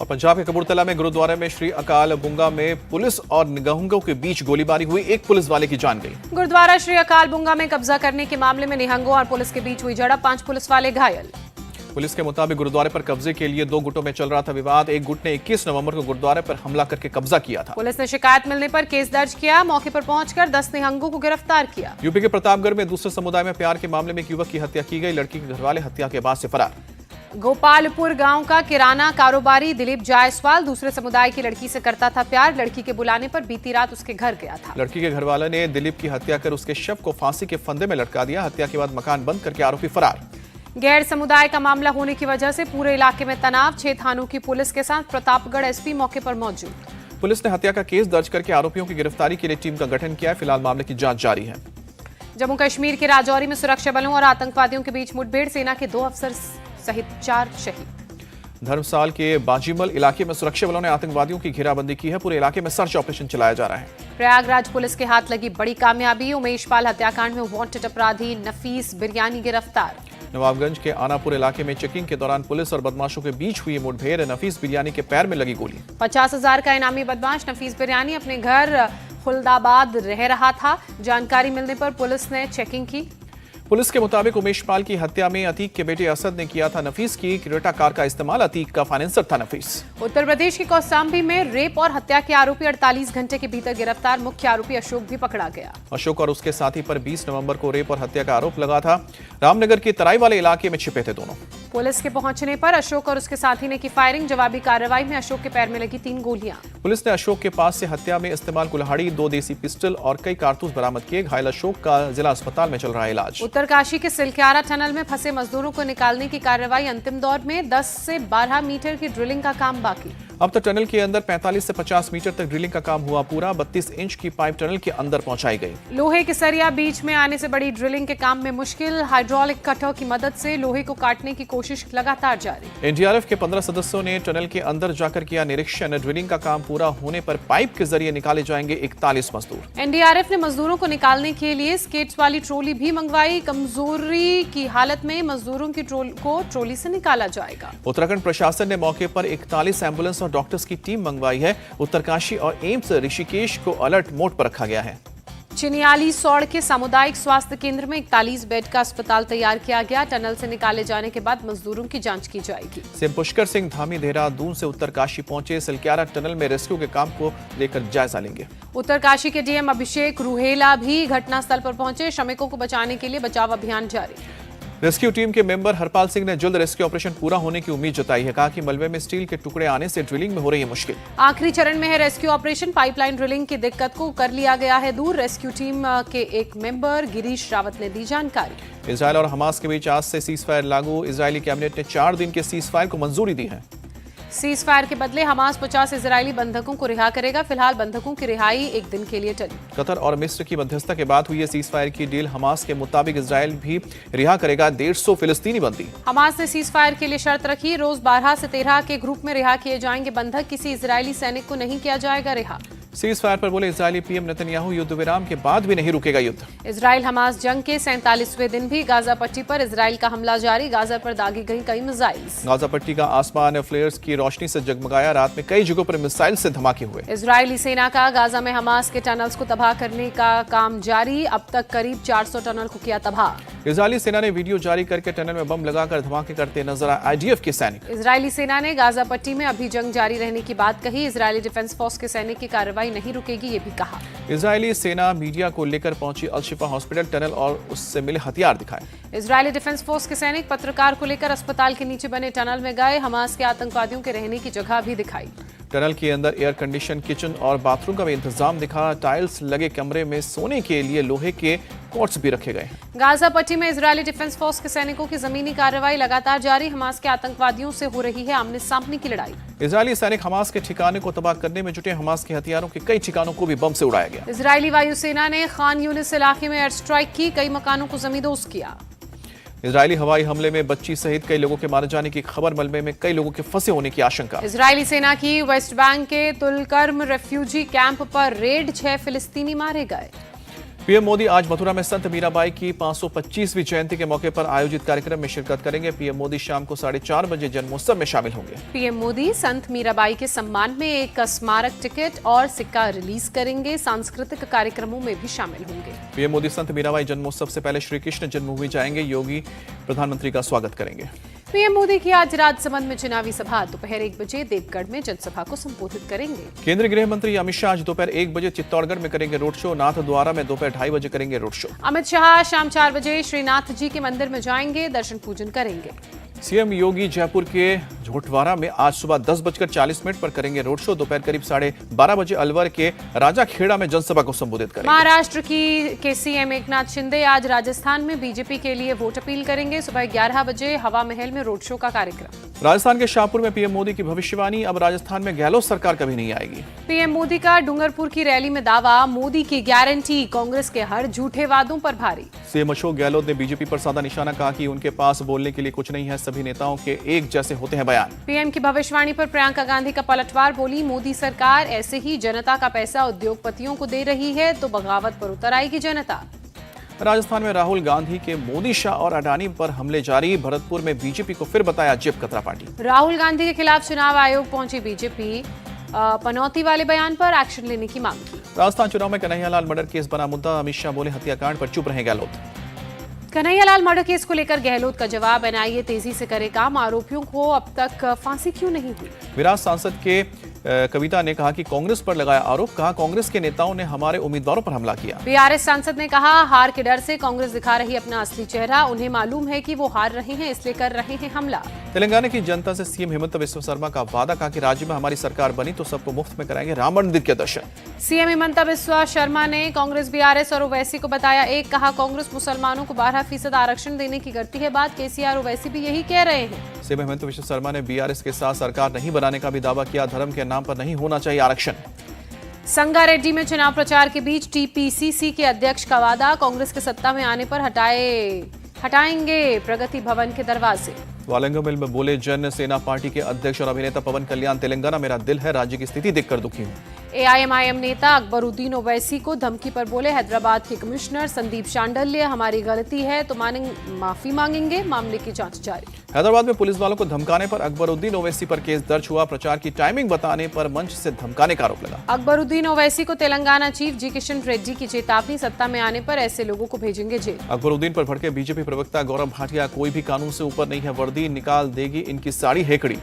पंजाब के कपूरथला में गुरुद्वारे में श्री अकाल बुंगा में पुलिस और निहंगों के बीच गोलीबारी हुई। एक पुलिस वाले की जान गई। गुरुद्वारा श्री अकाल बुंगा में कब्जा करने के मामले में निहंगों और पुलिस के बीच हुई झड़प, 5 पुलिस वाले घायल। पुलिस के मुताबिक गुरुद्वारे पर कब्जे के लिए 2 गुटों में चल रहा था विवाद। एक गुट ने 21 नवंबर को गुरुद्वारे पर हमला करके कब्जा किया था। पुलिस ने शिकायत मिलने पर केस दर्ज किया, मौके पर पहुंचकर 10 निहंगों को गिरफ्तार किया। यूपी के प्रतापगढ़ में दूसरे समुदाय में प्यार के मामले में एक युवक की हत्या की गई। लड़की के घरवाले हत्या के बाद से फरार। गोपालपुर गांव का किराना कारोबारी दिलीप जायसवाल दूसरे समुदाय की लड़की से करता था प्यार। लड़की के बुलाने पर बीती रात उसके घर गया था। लड़की के घरवाले ने दिलीप की हत्या कर उसके शव को फांसी के फंदे में लटका दिया। हत्या के बाद मकान बंद करके आरोपी फरार। गैर समुदाय का मामला होने की वजह से पूरे इलाके में तनाव। 6 थानों की पुलिस के साथ प्रतापगढ़ एसपी मौके पर मौजूद। पुलिस ने हत्या का केस दर्ज करके आरोपियों की गिरफ्तारी के लिए टीम का गठन किया है। फिलहाल मामले की जांच जारी है। जम्मू कश्मीर के राजौरी में सुरक्षा बलों और आतंकवादियों के बीच मुठभेड़, सेना के 2 अफसर सहित 4 शहीद। धर्मसाल के बाजीमल इलाके में सुरक्षा बलों ने आतंकवादियों की घेराबंदी की है। पूरे इलाके में सर्च ऑपरेशन चलाया जा रहा है। प्रयागराज पुलिस के हाथ लगी बड़ी कामयाबी। उमेश पाल हत्याकांड में वांटेड अपराधी नफीस बिरयानी गिरफ्तार। नवाबगंज के आनापुर इलाके में चेकिंग के दौरान पुलिस और बदमाशों के बीच हुई मुठभेड़। नफीस बिरयानी के पैर में लगी गोली। 50,000 का इनामी बदमाश नफीस बिरयानी अपने घर खुलदाबाद रह रहा था। जानकारी मिलने पर पुलिस ने चेकिंग की। पुलिस के मुताबिक उमेश पाल की हत्या में अतीक के बेटे असद ने किया था। नफीस की क्रेटा कार का इस्तेमाल। अतीक का फाइनेंसर था नफीस। उत्तर प्रदेश के कौसाम्बी में रेप और हत्या के आरोपी 48 घंटे के भीतर गिरफ्तार। मुख्य आरोपी अशोक भी पकड़ा गया। अशोक और उसके साथी पर 20 नवंबर को रेप और हत्या का आरोप लगा था। रामनगर के तराई वाले इलाके में छिपे थे दोनों। पुलिस के पहुंचने पर अशोक और उसके साथी ने की फायरिंग। जवाबी कार्रवाई में अशोक के पैर में लगी 3 गोलियां। पुलिस ने अशोक के पास से हत्या में इस्तेमाल कुल्हाड़ी, 2 देसी पिस्टल और कई कारतूस बरामद किए। घायल अशोक का जिला अस्पताल में चल रहा है इलाज। उत्तरकाशी के सिलक्यारा टनल में फंसे मजदूरों को निकालने की कार्रवाई अंतिम दौर में। 10 से 12 मीटर की ड्रिलिंग का काम बाकी। अब तक टनल के अंदर 45 से 50 मीटर तक ड्रिलिंग का काम हुआ पूरा। 32 इंच की पाइप टनल के अंदर पहुंचाई गई। लोहे के सरिया बीच में आने से बड़ी ड्रिलिंग के काम में मुश्किल। हाइड्रोलिक कटर की मदद से लोहे को काटने की कोशिश लगातार जारी। एनडीआरएफ के 15 सदस्यों ने टनल के अंदर जाकर किया निरीक्षण। ड्रिलिंग का काम पूरा होने पर पाइप के जरिए निकाले जाएंगे 41 मजदूर। एनडीआरएफ ने मजदूरों को निकालने के लिए स्केट्स वाली ट्रॉली भी मंगवाई। कमजोरी की हालत में मजदूरों की ट्रॉली से निकाला जाएगा। उत्तराखंड प्रशासन ने मौके पर 41 एम्बुलेंस और डॉक्टर्स की टीम मंगवाई है। उत्तरकाशी और एम्स ऋषिकेश को अलर्ट मोड पर रखा गया है। चिनियाली सौड़ के सामुदायिक स्वास्थ्य केंद्र में 41 बेड का अस्पताल तैयार किया गया। टनल से निकाले जाने के बाद मजदूरों की जांच की जाएगी। सीएम पुष्कर सिंह धामी देहरादून से उत्तरकाशी पहुंचे। सिलक्यारा टनल में रेस्क्यू के काम को लेकर जायजा लेंगे। उत्तरकाशी के डीएम अभिषेक रुहेला भी घटनास्थल पर पहुंचे। श्रमिकों को बचाने के लिए बचाव अभियान जारी। रेस्क्यू टीम के मेंबर हरपाल सिंह ने जल्द रेस्क्यू ऑपरेशन पूरा होने की उम्मीद जताई है। कहा कि मलबे में स्टील के टुकड़े आने से ड्रिलिंग में हो रही है मुश्किल। आखिरी चरण में है रेस्क्यू ऑपरेशन। पाइपलाइन ड्रिलिंग की दिक्कत को कर लिया गया है दूर। रेस्क्यू टीम के एक मेंबर गिरीश रावत ने दी जानकारी। इजरायल और हमास के बीच आज से सीज फायर लागू। इजरायली कैबिनेट ने 4 दिन के सीज फायर को मंजूरी दी है। सीज फायर के बदले हमास 50 इजरायली बंधकों को रिहा करेगा। फिलहाल बंधकों की रिहाई 1 दिन के लिए टली। कतर और मिस्र की मध्यस्थता के बाद हुई है सीज फायर की डील। हमास के मुताबिक इजरायल भी रिहा करेगा 150 फिलिस्तीनी बंदी। हमास ने सीज फायर के लिए शर्त रखी। रोज 12 से 13 के ग्रुप में रिहा किए जाएंगे बंधक। किसी इजरायली सैनिक को नहीं किया जाएगा रिहा। सीज फायर पर बोले इजरायली पीएम नेतन्याहू युद्ध विराम के बाद भी नहीं रुकेगा युद्ध। इजराइल हमास जंग के 47वें दिन भी गाजा पट्टी पर इजराइल का हमला जारी। गाजा पर दागी गई कई मिसाइल। गाजा पट्टी का आसमान फ्लेयर्स की रोशनी से जगमगाया। रात में कई जगहों पर मिसाइल से धमाके हुए। इजरायली सेना का गाजा में हमास के टनल्स को तबाह करने का काम जारी। अब तक करीब 400 टनल को किया तबाह। इजरायली सेना ने वीडियो जारी करके टनल में बम लगाकर धमाके करते नजर आए आईडीएफ के सैनिक। इजरायली सेना ने गाजा पट्टी में अभी जंग जारी रहने की बात कही। इजरायली डिफेंस फोर्स के सैनिक की कार्रवाई नहीं रुकेगी ये भी कहा। इजरायली सेना मीडिया को लेकर पहुंची। अल-शिफा हॉस्पिटल टनल और उससे मिले हथियार दिखाए। इजरायली डिफेंस फोर्स के सैनिक पत्रकार को लेकर अस्पताल के नीचे बने टनल में गए। हमास के आतंकवादियों के रहने की जगह भी दिखाई। टनल के अंदर एयर कंडीशन किचन और बाथरूम का भी इंतजाम दिखा। टाइल्स लगे कमरे में सोने के लिए लोहे के कॉट्स भी रखे गए। गाजा पट्टी में इजरायली डिफेंस फोर्स के सैनिकों की जमीनी कार्रवाई लगातार जारी। हमास के आतंकवादियों से हो रही है आमने सामने की लड़ाई। इजरायली सैनिक हमास के ठिकाने को तबाह करने में जुटे। हमास के हथियारों के कई ठिकानों को भी बम से उड़ाया गया। इजरायली वायुसेना ने खान यूनिस इलाके में एयर स्ट्राइक की। कई मकानों को जमींदोज किया। इजरायली हवाई हमले में बच्ची सहित कई लोगों के मारे जाने की खबर। मलबे में कई लोगों के फंसे होने की आशंका। इजरायली सेना की वेस्ट बैंक के तुलकर्म रेफ्यूजी कैंप पर रेड। 6 फिलिस्तीनी मारे गए। पीएम मोदी आज मथुरा में संत मीराबाई की 525वीं जयंती के मौके पर आयोजित कार्यक्रम में शिरकत करेंगे। पीएम मोदी शाम को 4:30 बजे जन्मोत्सव में शामिल होंगे। पीएम मोदी संत मीराबाई के सम्मान में एक स्मारक टिकट और सिक्का रिलीज करेंगे। सांस्कृतिक कार्यक्रमों में भी शामिल होंगे। पीएम मोदी संत मीराबाई जन्मोत्सव से पहले श्री कृष्ण जन्मभूमि जाएंगे। योगी प्रधानमंत्री का स्वागत करेंगे। पीएम मोदी की आज राजसमंद में चुनावी सभा। दोपहर 1 बजे देवगढ़ में जनसभा को संबोधित करेंगे। केंद्रीय गृह मंत्री अमित शाह आज दोपहर 1 बजे चित्तौड़गढ़ में करेंगे रोड शो। नाथद्वारा में दोपहर 2:30 बजे करेंगे रोड शो। अमित शाह शाम 4 बजे श्रीनाथ जी के मंदिर में जाएंगे, दर्शन पूजन करेंगे। सीएम योगी जयपुर के झोटवाड़ा में आज सुबह 10:40 पर करेंगे रोड शो। दोपहर करीब 12:30 बजे अलवर के राजाखेड़ा में जनसभा को संबोधित करेंगे। महाराष्ट्र के सीएम एकनाथ शिंदे आज राजस्थान में बीजेपी के लिए वोट अपील करेंगे। सुबह 11 बजे हवा महल में रोड शो का कार्यक्रम। राजस्थान के शाहपुर में पीएम मोदी की भविष्यवाणी। अब राजस्थान में गहलोत सरकार कभी नहीं आएगी। पीएम मोदी का डूंगरपुर की रैली में दावा, मोदी की गारंटी, कांग्रेस के हर झूठे वादों पर भारी। सीएम अशोक गहलोत ने बीजेपी पर साधा निशाना, कहा कि उनके पास बोलने के लिए कुछ नहीं है, सभी नेताओं के एक जैसे होते हैं बयान। पीएम की भविष्यवाणी पर प्रियंका गांधी का पलटवार, बोली मोदी सरकार ऐसे ही जनता का पैसा उद्योगपतियों को दे रही है तो बगावत पर उतर आएगी जनता। राजस्थान में राहुल गांधी के मोदी, शाह और अडानी पर हमले जारी। भरतपुर में बीजेपी को फिर बताया जेब कतरा पार्टी। राहुल गांधी के खिलाफ चुनाव आयोग पहुंची बीजेपी। पनौती वाले बयान पर एक्शन लेने की मांग की। राजस्थान चुनाव में कन्हैयालाल मर्डर केस बना मुद्दा। अमित शाह बोले हत्याकांड पर चुप रहे गहलोत। कन्हैयालाल मर्डर केस को लेकर गहलोत का जवाब, एनआईए तेजी से करे काम, आरोपियों को अब तक फांसी क्यों नहीं हुई। विराट सांसद के कविता ने कहा कि कांग्रेस पर लगाया आरोप, कहा कांग्रेस के नेताओं ने हमारे उम्मीदवारों पर हमला किया। बीआरएस सांसद ने कहा हार के डर से कांग्रेस दिखा रही अपना असली चेहरा, उन्हें मालूम है कि वो हार रहे हैं इसलिए कर रहे हैं हमला। तेलंगाना की जनता से सीएम हिमंत बिस्वा शर्मा का वादा, कहा कि राज्य में हमारी सरकार बनी तो सबको मुफ्त में कराएंगे राम मंदिर के दर्शन। सीएम हिमंत बिस्वा शर्मा ने कांग्रेस, बीआरएस और ओवैसी को बताया एक, कहा कांग्रेस मुसलमानों को 12% आरक्षण देने की करती है बात, केसीआर ओवैसी भी यही कह रहे हैं। सीएम हिमंत बिस्वा शर्मा ने बीआरएस के साथ सरकार नहीं बनाने का भी दावा किया। धर्म के नाम पर नहीं होना चाहिए आरक्षण। संगारेड्डी में चुनाव प्रचार के बीच टीपीसीसी के अध्यक्ष का वादा, कांग्रेस के सत्ता में आने पर हटाएंगे प्रगति भवन के दरवाजे। वालंगमिल में बोले जन सेना पार्टी के अध्यक्ष और अभिनेता पवन कल्याण, तेलंगाना मेरा दिल है, राज्य की स्थिति देखकर दुखी हूं। एआईएमआईएम नेता अकबरुद्दीन ओवैसी को धमकी पर बोले हैदराबाद के कमिश्नर संदीप शांडल्य, हमारी गलती है तो माफी मांगेंगे, मामले की जांच जारी। हैदराबाद में पुलिस वालों को धमकाने पर अकबरुद्दीन ओवैसी पर केस दर्ज हुआ। प्रचार की टाइमिंग बताने पर मंच से धमकाने का आरोप लगा। अकबरुद्दीन ओवैसी को तेलंगाना चीफ जी किशन रेड्डी की चेतावनी, सत्ता में आने पर ऐसे लोगों को भेजेंगे जेल। अकबरुद्दीन पर भड़के बीजेपी प्रवक्ता गौरव भाटिया, कोई भी कानून से ऊपर नहीं है, वर्दी निकाल देगी इनकी साड़ी हेकड़ी।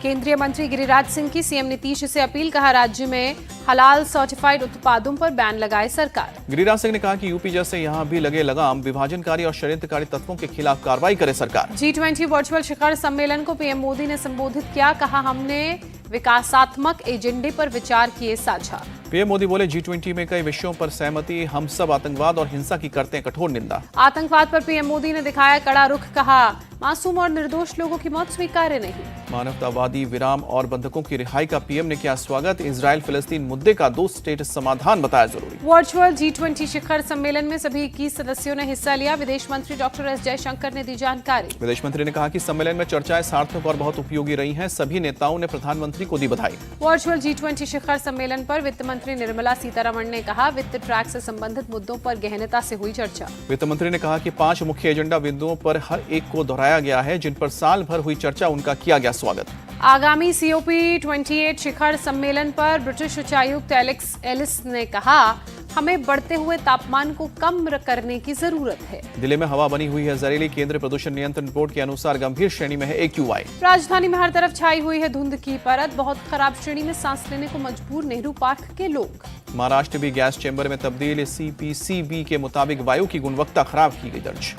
केंद्रीय मंत्री गिरिराज सिंह की सीएम नीतीश से अपील, कहा राज्य में हलाल सर्टिफाइड उत्पादों पर बैन लगाए सरकार। गिरिराज सिंह ने कहा कि यूपी जैसे यहां भी लगे लगाम, विभाजनकारी और षड्यंत्रकारी तत्वों के खिलाफ कार्रवाई करे सरकार। G20 वर्चुअल शिखर सम्मेलन को पीएम मोदी ने संबोधित किया, कहा हमने विकासात्मक एजेंडे पर विचार किए साझा। पीएम मोदी बोले G20 में कई विषयों पर सहमति, हम सब आतंकवाद और हिंसा की करते हैं कठोर निंदा। आतंकवाद पर पीएम मोदी ने दिखाया कड़ा रुख, कहा मासूम और निर्दोष लोगों की मौत स्वीकार्य नहीं। मानवतावादी विराम और बंधकों की रिहाई का पीएम ने किया स्वागत। इजराइल फिलिस्तीन मुद्दे का 2 स्टेट समाधान बताया जरूरी। वर्चुअल G20 शिखर सम्मेलन में सभी 21 सदस्यों ने हिस्सा लिया। विदेश मंत्री डॉक्टर एस जयशंकर ने दी जानकारी। विदेश मंत्री ने कहा कि सम्मेलन में चर्चाएं सार्थक और बहुत उपयोगी रही हैं। सभी नेताओं ने प्रधानमंत्री को दी बधाई। वर्चुअल G20 शिखर सम्मेलन पर वित्त मंत्री निर्मला सीतारमण ने कहा वित्त ट्रैक से संबंधित मुद्दों पर गहनता से हुई चर्चा। वित्त मंत्री ने कहा कि 5 मुख्य एजेंडा बिंदुओं पर हर एक को दोहराया गया है, जिन पर साल भर हुई चर्चा, उनका किया गया स्वागत। आगामी COP28 शिखर सम्मेलन पर ब्रिटिश उच्चायुक्त एलेक्स एलिस ने कहा हमें बढ़ते हुए तापमान को कम करने की जरूरत है। दिल्ली में हवा बनी हुई है जहरीली। केंद्रीय प्रदूषण नियंत्रण बोर्ड के अनुसार गंभीर श्रेणी में है AQI। राजधानी में हर तरफ छाई हुई है धुंध की परत, बहुत खराब श्रेणी में सांस लेने को मजबूर नेहरू पार्क के लोग। महाराष्ट्र भी गैस चेंबर में तब्दील। CPCB के मुताबिक वायु की गुणवत्ता खराब की गई दर्ज।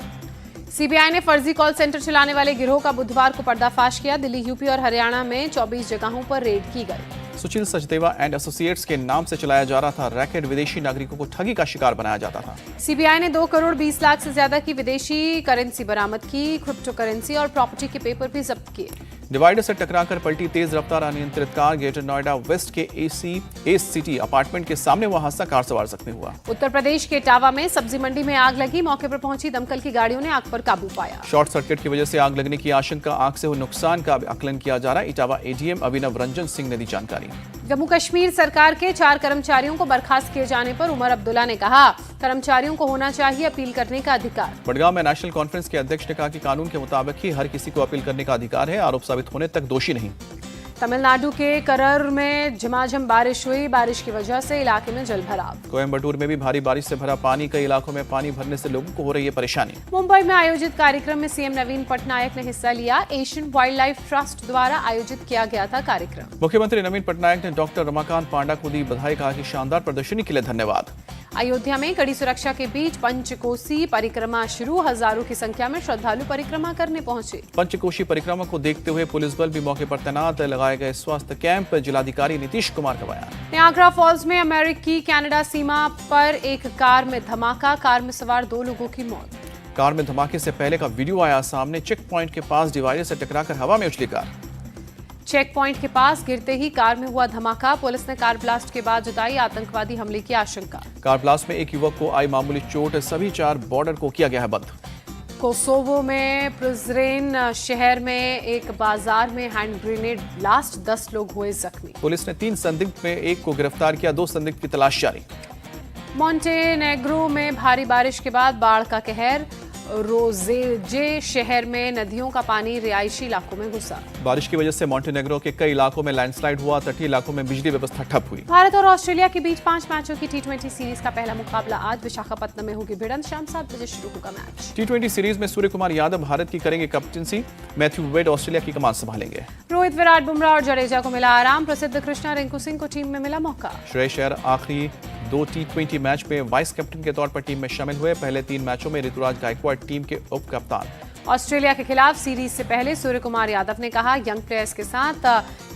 सीबीआई ने फर्जी कॉल सेंटर चलाने वाले गिरोह का बुधवार को पर्दाफाश किया। दिल्ली, यूपी और हरियाणा में 24 जगहों पर रेड की गई। सुशील सचदेवा एंड एसोसिएट्स के नाम से चलाया जा रहा था रैकेट, विदेशी नागरिकों को ठगी का शिकार बनाया जाता था। सीबीआई ने 2 करोड़ 20 लाख से ज्यादा की विदेशी करेंसी बरामद की। क्रिप्टो करेंसी और प्रॉपर्टी के पेपर भी जब्त किए। डिवाइडर से टकराकर पलटी तेज रफ्तार अनियंत्रित कार। ग्रेटर नोएडा वेस्ट के एस सिटी अपार्टमेंट के सामने हुआ हादसा, कार सवार जख्मी हुआ। उत्तर प्रदेश के इटावा में सब्जी मंडी में आग लगी। मौके पर पहुंची दमकल की गाड़ियों ने आग पर काबू पाया। शॉर्ट सर्किट की वजह से आग लगने की आशंका, आग से हुए नुकसान का आकलन किया जा रहा है। इटावा ADM अभिनव रंजन सिंह ने दी जानकारी। जम्मू कश्मीर सरकार के 4 कर्मचारियों को बर्खास्त किए जाने पर उमर अब्दुल्ला ने कहा, कर्मचारियों को होना चाहिए अपील करने का अधिकार। बड़गांव में नेशनल कॉन्फ्रेंस के अध्यक्ष ने कहा कि कानून के मुताबिक ही हर किसी को अपील करने का अधिकार है, आरोप साबित होने तक दोषी नहीं। तमिलनाडु के करर में झमाझम बारिश हुई, बारिश की वजह से इलाके में जलभराव। कोयम्बटूर में भी भारी बारिश से भरा पानी, कई इलाकों में पानी भरने से लोगों को हो रही है परेशानी। मुंबई में आयोजित कार्यक्रम में सीएम नवीन पटनायक ने हिस्सा लिया। एशियन वाइल्ड लाइफ ट्रस्ट द्वारा आयोजित किया गया था कार्यक्रम। मुख्यमंत्री नवीन पटनायक ने डॉक्टर रमाकांत पांडा को दी बधाई, कहा कि शानदार प्रदर्शनी के लिए धन्यवाद। अयोध्या में कड़ी सुरक्षा के बीच पंचकोसी परिक्रमा शुरू, हजारों की संख्या में श्रद्धालु परिक्रमा करने पहुंचे। पंचकोशी परिक्रमा को देखते हुए पुलिस बल भी मौके पर तैनात, लगाए गए स्वास्थ्य कैंप। जिलाधिकारी नीतीश कुमार का बयान। नियाग्रा फॉल्स में अमेरिकी कनाडा सीमा पर एक कार में धमाका, कार में सवार 2 लोगों की मौत। कार में धमाके से पहले का वीडियो आया सामने, चेक पॉइंट के पास डिवाइडर से टकराकर हवा में उछली कार। चेक पॉइंट के पास गिरते ही कार में हुआ धमाका, पुलिस ने कार ब्लास्ट के बाद जताई आतंकवादी हमले की आशंका। कार ब्लास्ट में एक युवक को आई मामूली चोट, सभी 4 बॉर्डर को किया गया है बंद। कोसोवो में प्रिजरेन शहर में एक बाजार में हैंड ग्रेनेड ब्लास्ट, 10 लोग हुए जख्मी। पुलिस ने 3 संदिग्ध में एक को गिरफ्तार किया, 2 संदिग्ध की तलाश जारी। मॉन्टेनेग्रो में भारी बारिश के बाद बाढ़ का कहर, रोजेजे शहर में नदियों का पानी रिहायशी इलाकों में घुसा। बारिश की वजह से मॉन्टेनेग्रो के कई इलाकों में लैंडस्लाइड हुआ, तटीय इलाकों में बिजली व्यवस्था ठप हुई। भारत और ऑस्ट्रेलिया के बीच 5 मैचों की T20 सीरीज का पहला मुकाबला आज विशाखापत्तनम में होगी भिड़ंत, शाम 7 बजे शुरू होगा मैच। T20 सीरीज में सूर्य कुमार यादव भारत की करेंगे कैप्टनसी, मैथ्यू वेड ऑस्ट्रेलिया की कमान संभालेंगे। रोहित, विराट, बुमराह और जडेजा को मिला आराम, प्रसिद्ध कृष्णा रिंकू सिंह को टीम में मिला मौका। श्रेयस अय्यर आखिरी 2 T20 मैच में वाइस कैप्टन के तौर पर टीम में शामिल हुए। पहले 3 मैचों में ऋतुराज गायकवाड़ टीम के उप कप्तान। ऑस्ट्रेलिया के खिलाफ सीरीज से पहले सूर्य कुमार यादव ने कहा, यंग प्लेयर्स के साथ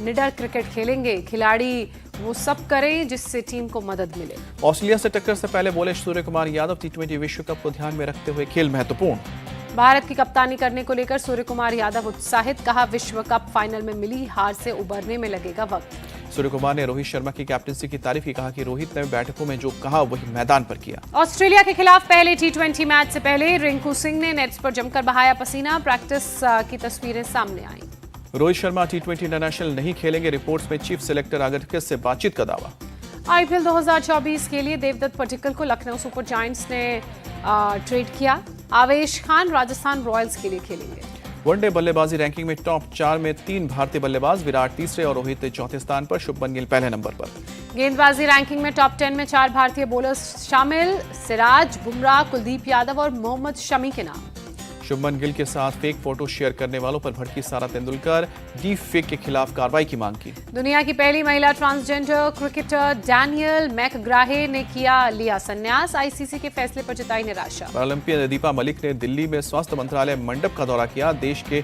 निडर क्रिकेट खेलेंगे, खिलाड़ी वो सब करें जिससे टीम को मदद मिले। ऑस्ट्रेलिया से टक्कर से पहले बोले सूर्य कुमार यादव, T20 विश्व कप को ध्यान में रखते हुए खेल महत्वपूर्ण। भारत की कप्तानी करने को लेकर सूर्य कुमार यादव उत्साहित, कहा विश्व कप फाइनल में मिली हार से उबरने में लगेगा वक्त। सूर्य कुमार ने रोहित शर्मा की कैप्टनसी की तारीफ की, कहा कि रोहित ने बैठकों में जो कहा वही मैदान पर किया। ऑस्ट्रेलिया के खिलाफ पहले T20 मैच से पहले रिंकू सिंह ने नेट्स पर जमकर बहाया पसीना, प्रैक्टिस की तस्वीरें सामने आई। रोहित शर्मा T20 इंटरनेशनल नहीं खेलेंगे, रिपोर्ट्स में चीफ सिलेक्टर आगरकर से बातचीत का दावा। IPL 2024 के लिए देवदत्त पडिक्कल को लखनऊ सुपर जायंट्स ने ट्रेड किया। आवेश खान राजस्थान रॉयल्स के लिए खेलेंगे। वनडे बल्लेबाजी रैंकिंग में टॉप 4 में 3 भारतीय बल्लेबाज, विराट तीसरे और रोहित चौथे स्थान पर, शुभमन गिल पहले नंबर पर। गेंदबाजी रैंकिंग में टॉप 10 में 4 भारतीय बॉलर्स शामिल, सिराज, बुमराह, कुलदीप यादव और मोहम्मद शमी के नाम। शुभमन गिल के साथ फेक फोटो शेयर करने वालों पर भड़की सारा तेंदुलकर, डीप फेक के खिलाफ कार्रवाई की मांग की। दुनिया की पहली महिला ट्रांसजेंडर क्रिकेटर डैनियल मैकग्राहे ने लिया संन्यास, आईसीसी के फैसले पर जताई निराशा। ओलंपियन दीपा मलिक ने दिल्ली में स्वास्थ्य मंत्रालय मंडप का दौरा किया, देश के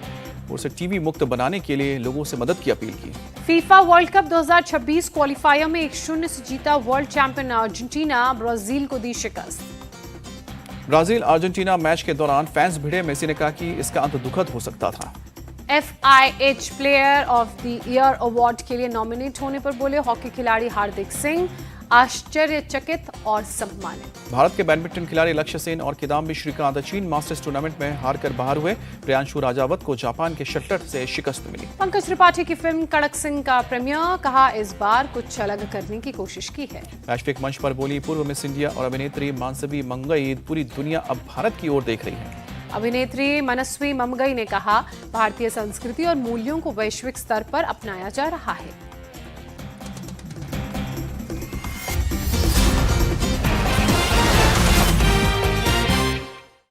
उसे टीबी मुक्त बनाने के लिए लोगों से मदद की अपील की। फीफा वर्ल्ड कप 2026 क्वालिफायर में 1-0 से जीता वर्ल्ड चैंपियन अर्जेंटीना, ब्राजील को दी शिकस्त। ब्राजील अर्जेंटीना मैच के दौरान फैंस भिड़े, मेसी ने कहा कि इसका अंत दुखद हो सकता था। FIH player of the year award के लिए नॉमिनेट होने पर बोले हॉकी खिलाड़ी हार्दिक सिंह, आश्चर्यचकित और सम्मानित। भारत के बैडमिंटन खिलाड़ी लक्ष्य सेन और किदाम्बी श्रीकांत चीन मास्टर्स टूर्नामेंट में हारकर बाहर हुए। प्रियांशु राजावत को जापान के शटलर से शिकस्त मिली। पंकज त्रिपाठी की फिल्म कड़क सिंह का प्रीमियर, कहा इस बार कुछ अलग करने की कोशिश की है। वैश्विक मंच पर बोली पूर्व मिस इंडिया और अभिनेत्री मानसवी मंगई, पूरी दुनिया अब भारत की ओर देख रही है। अभिनेत्री मनस्वी ममगई ने कहा, भारतीय संस्कृति और मूल्यों को वैश्विक स्तर पर अपनाया जा रहा है।